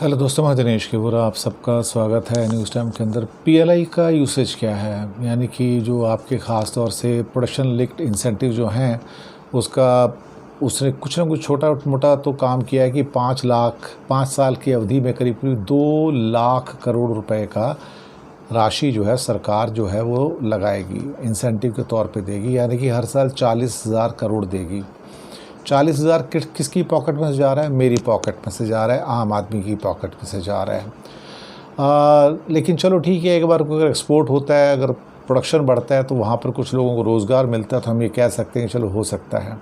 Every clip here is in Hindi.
हेलो दोस्तों, मैं दिनेश केवरा, आप सबका स्वागत है न्यूज़ टाइम के अंदर। पीएलआई का यूसेज क्या है, यानी कि जो आपके ख़ास तौर से प्रोडक्शन लिंक्ड इंसेंटिव जो हैं उसका उसने कुछ ना कुछ छोटा मोटा तो काम किया है कि 5 साल की अवधि में करीब करीब 2 लाख करोड़ रुपए का राशि जो है सरकार जो है वो लगाएगी, इंसेंटिव के तौर पे देगी, यानी कि हर साल 40,000 करोड़ देगी। 40,000 किसकी पॉकेट में से जा रहा है? मेरी पॉकेट में से जा रहा है, आम आदमी की पॉकेट में से जा रहा है। लेकिन चलो ठीक है, एक बार अगर एक्सपोर्ट होता है, अगर प्रोडक्शन बढ़ता है तो वहाँ पर कुछ लोगों को रोज़गार मिलता है, तो हम ये कह सकते हैं चलो हो सकता है।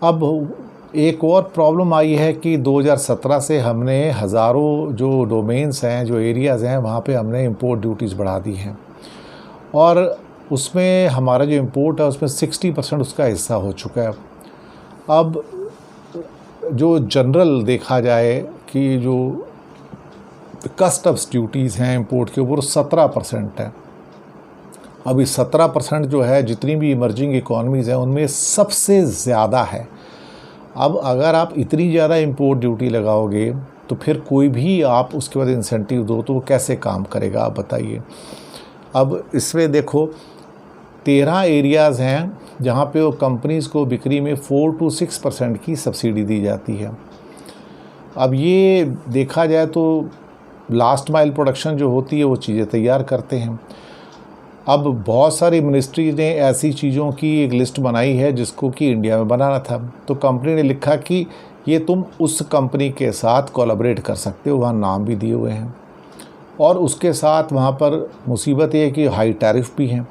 अब एक और प्रॉब्लम आई है कि 2017 से हमने हज़ारों जो डोमेन्स हैं, जो एरियाज़ हैं, वहाँ पे हमने इंपोर्ट ड्यूटीज़ बढ़ा दी हैं और उसमें हमारा जो इंपोर्ट है उसमें 60% उसका हिस्सा हो चुका है। अब जो जनरल देखा जाए कि जो कस्टम्स ड्यूटीज़ हैं इंपोर्ट के ऊपर 17% है। अब इस 17% जो है जितनी भी इमर्जिंग इकॉनमीज़ हैं उनमें सबसे ज़्यादा है। अब अगर आप इतनी ज़्यादा इंपोर्ट ड्यूटी लगाओगे तो फिर कोई भी आप उसके बाद इंसेंटिव दो तो वो कैसे काम करेगा, आप बताइए। अब इसमें देखो 13 एरियाज़ हैं जहाँ पे वो कंपनीज़ को बिक्री में 4 to 6% की सब्सिडी दी जाती है। अब ये देखा जाए तो लास्ट माइल प्रोडक्शन जो होती है वो चीज़ें तैयार करते हैं। अब बहुत सारी मिनिस्ट्री ने ऐसी चीज़ों की एक लिस्ट बनाई है जिसको कि इंडिया में बनाना था, तो कंपनी ने लिखा कि ये तुम उस कंपनी के साथ कोलैबोरेट कर सकते हो, वहाँ नाम भी दिए हुए हैं। और उसके साथ वहाँ पर मुसीबत ये है कि हाई टैरिफ भी हैं।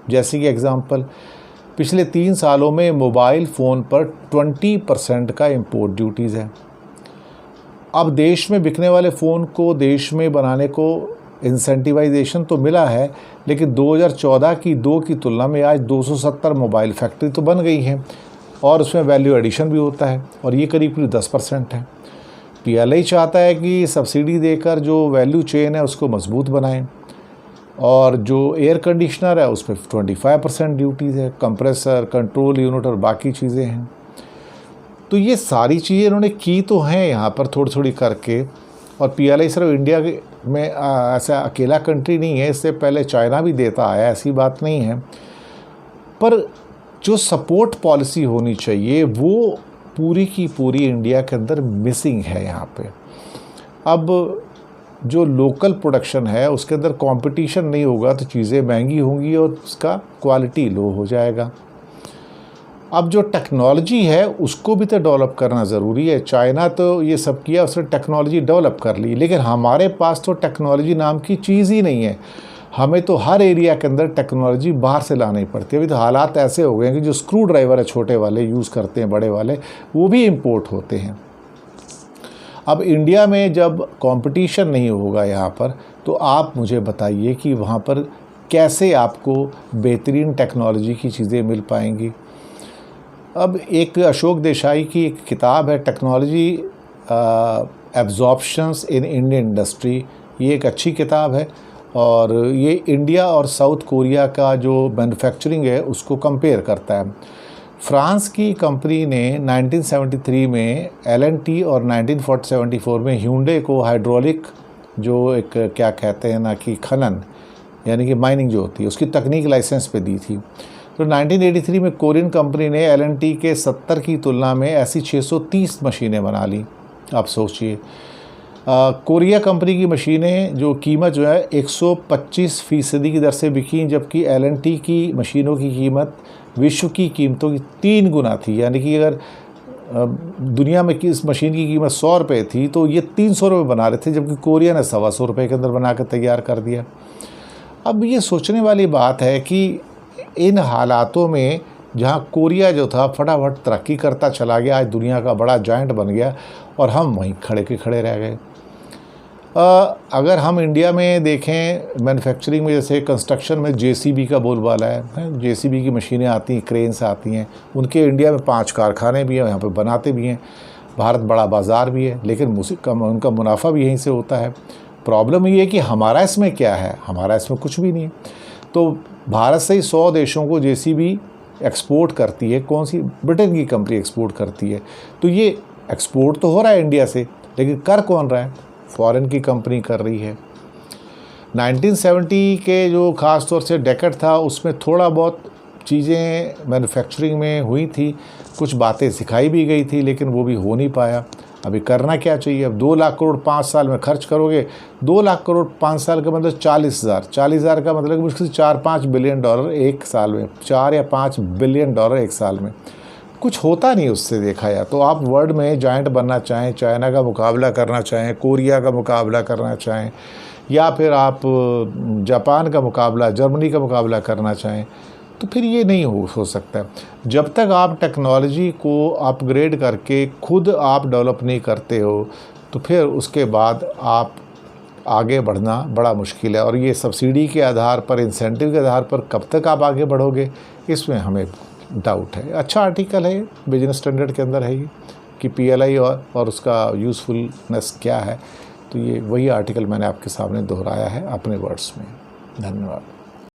जैसे कि एग्ज़ाम्पल, पिछले 3 सालों में मोबाइल फ़ोन पर 20% का इंपोर्ट ड्यूटीज़ है। अब देश में बिकने वाले फ़ोन को देश में बनाने को इंसेंटिवाइजेशन तो मिला है, लेकिन 2014 की 2 की तुलना में आज 270 मोबाइल फैक्ट्री तो बन गई हैं और उसमें वैल्यू एडिशन भी होता है और ये करीब करीब 10% है। पीएलआई चाहता है कि सब्सिडी देकर जो वैल्यू चेन है उसको मजबूत बनाएं और जो एयर कंडीशनर है उस पर 25% ड्यूटीज़ है, कंप्रेसर, कंट्रोल यूनिट और बाकी चीज़ें हैं। तो ये सारी चीज़ें इन्होंने की तो हैं यहाँ पर थोड़ी थोड़ी करके। और पीएलआई सिर्फ इंडिया में ऐसा अकेला कंट्री नहीं है, इससे पहले चाइना भी देता आया, ऐसी बात नहीं है। पर जो सपोर्ट पॉलिसी होनी चाहिए वो पूरी की पूरी इंडिया के अंदर मिसिंग है यहाँ पे। अब जो लोकल प्रोडक्शन है उसके अंदर कंपटीशन नहीं होगा तो चीज़ें महंगी होंगी और उसका क्वालिटी लो हो जाएगा। अब जो टेक्नोलॉजी है उसको भी तो डेवलप करना ज़रूरी है। चाइना तो ये सब किया, उसने टेक्नोलॉजी डेवलप कर ली, लेकिन हमारे पास तो टेक्नोलॉजी नाम की चीज़ ही नहीं है। हमें तो हर एरिया के अंदर टेक्नोलॉजी बाहर से लानी पड़ती है। अभी तो हालात ऐसे हो गए हैं कि जो स्क्रू ड्राइवर है छोटे वाले यूज़ करते हैं, बड़े वाले, वो भी इम्पोर्ट होते हैं। अब इंडिया में जब कंपटीशन नहीं होगा यहाँ पर, तो आप मुझे बताइए कि वहाँ पर कैसे आपको बेहतरीन टेक्नोलॉजी की चीज़ें मिल पाएंगी। अब एक अशोक देसाई की एक किताब है, टेक्नोलॉजी एब्जॉर्प्शंस इन इंडियन इंडस्ट्री, ये एक अच्छी किताब है और ये इंडिया और साउथ कोरिया का जो मैन्युफैक्चरिंग है उसको कंपेयर करता है। फ्रांस की कंपनी ने 1973 में एल&टी और 1974 में ह्यूंडे को हाइड्रोलिक जो एक क्या कहते हैं ना कि खनन यानी कि माइनिंग जो होती है उसकी तकनीक लाइसेंस पे दी थी। तो 1983 में कोरियन कंपनी ने एल&टी के 70 की तुलना में ऐसी 630 मशीनें बना ली। आप सोचिए, कोरिया कंपनी की मशीनें जो कीमत जो है 125% की दर से बिकी, जबकि एल&टी की मशीनों की कीमत विश्व की कीमतों की 3 गुना थी। यानी कि अगर दुनिया में इस मशीन की कीमत 100 रुपये थी तो ये 300 रुपये बना रहे थे, जबकि कोरिया ने 125 रुपये के अंदर बना कर तैयार कर दिया। अब ये सोचने वाली बात है कि इन हालातों में जहाँ कोरिया जो था फटाफट तरक्की करता चला गया, आज दुनिया का बड़ा जायंट बन गया और हम वहीं खड़े के खड़े रह गए। अगर हम इंडिया में देखें मैन्युफैक्चरिंग में, जैसे कंस्ट्रक्शन में जेसीबी का बोलबाला है, जेसीबी की मशीनें आती हैं, क्रेन्स आती हैं, उनके इंडिया में 5 कारखाने भी हैं, यहाँ पे बनाते भी हैं, भारत बड़ा बाज़ार भी है, लेकिन उनका मुनाफा भी यहीं से होता है। प्रॉब्लम ये है कि हमारा इसमें क्या है, हमारा इसमें कुछ भी नहीं है। तो भारत से ही 100 देशों को जेसीबी एक्सपोर्ट करती है, कौन सी? ब्रिटेन की कंपनी एक्सपोर्ट करती है। तो ये एक्सपोर्ट तो हो रहा है इंडिया से, लेकिन कर कौन रहा है? फॉरेन की कंपनी कर रही है। 1970 के जो ख़ास तौर से डेकेड था, उसमें थोड़ा बहुत चीज़ें मैन्युफैक्चरिंग में हुई थी, कुछ बातें सिखाई भी गई थी, लेकिन वो भी हो नहीं पाया। अभी करना क्या चाहिए? अब 2 लाख करोड़ 5 साल में खर्च करोगे, 2 लाख करोड़ 5 साल का मतलब 40,000 का मतलब मुश्किल से 4-5 बिलियन डॉलर एक साल में, 4 या 5 बिलियन डॉलर एक साल में। कुछ होता नहीं उससे देखा जाए तो। आप वर्ल्ड में जायंट बनना चाहें, चाइना का मुकाबला करना चाहें, कोरिया का मुकाबला करना चाहें, या फिर आप जापान का मुकाबला, जर्मनी का मुकाबला करना चाहें, तो फिर ये नहीं हो सकता। जब तक आप टेक्नोलॉजी को अपग्रेड करके खुद आप डेवलप नहीं करते हो, तो फिर उसके बाद आप आगे बढ़ना बड़ा मुश्किल है। और ये सब्सिडी के आधार पर, इंसेंटिव के आधार पर कब तक आप आगे बढ़ोगे, इसमें हमें डाउट है। अच्छा आर्टिकल है, बिजनेस स्टैंडर्ड के अंदर है ये, कि PLI और उसका यूज़फुलनेस क्या है। तो ये वही आर्टिकल मैंने आपके सामने दोहराया है अपने वर्ड्स में। धन्यवाद।